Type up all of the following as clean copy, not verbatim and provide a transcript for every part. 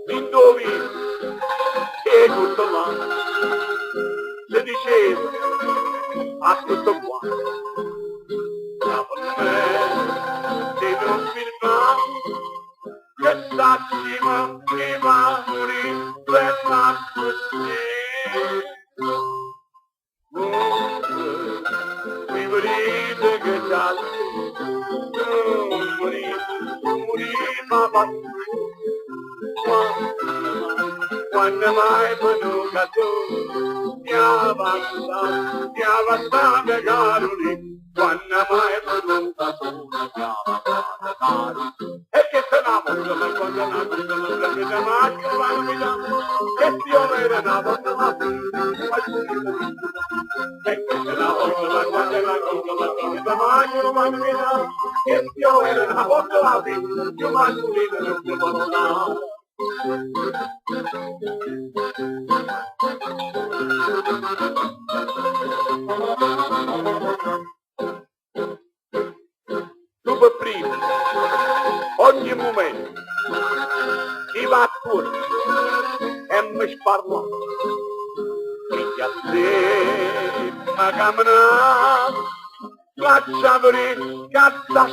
Indovino che tutto là si diceva a tutto qua per me di non filmare che stacima che va a morire per la così mi morite che morire ma quando mai venuta tu mi avanzate caroli quando mai venuta tu mi avanzate caroli e che se ne voglio ma quando ne voglio la vita ma che la vita che piovere la voglio ma e che se ne voglio ma quando ne voglio la vita ma che la vita che piovere la voglio la vita io ma non ti voglio tu per primo ogni momento ti va fuori e mi parla e a te ma camminare faccia vedere cazza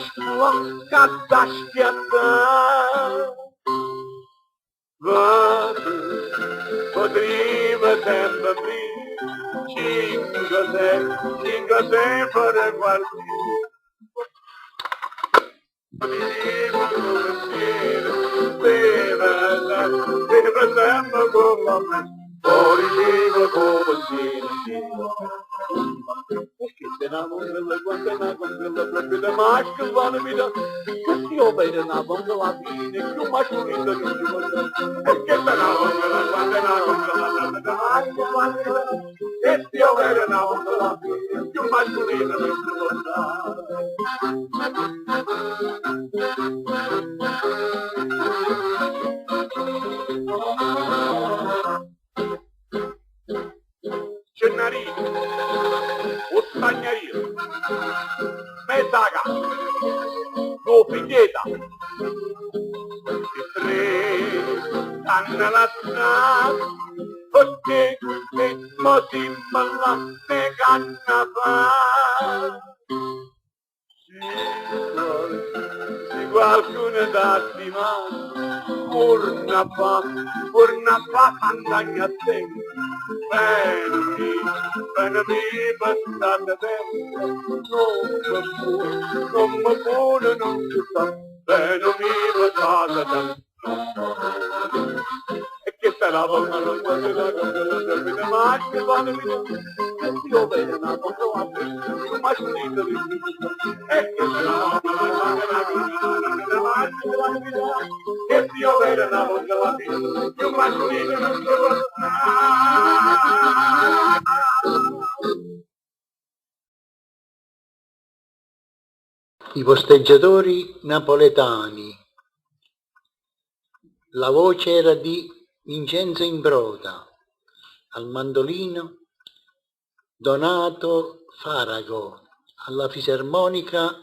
schiattare vado potrebbe sempre prima 5 6 per guardare vive sempre con la me fuori vive come perché se ne voglio quando ne voglio proprio ma che va la vita che io vedo una voglio la fine più mascolino che ci voglio perché se ne voglio quando ne voglio la vita che io vedo una voglio la fine più mascolino che ci voglio Gennarino, o Spagnarino, Mezzaga, lo Piglieta, e 3 stanno la strada, perché tutti così balla ne canna fa. Se qualcuno dà di mano, torna fa andare a te. Bene mi passate tempo, non mi pure non ci sta, bene mi passate tempo. E che se la vogliono quando la vogliono, ma che vanno via, che io vedo una cosa ma finito di e che se la vogliono, ma che vanno via, che io vedo una cosa più ma finito di I posteggiatori napoletani. La voce era di Vincenzo Imbrota, al mandolino Donato Farago, alla fisarmonica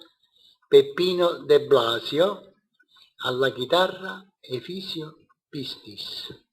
Peppino De Blasio, alla chitarra Efisio Pistis.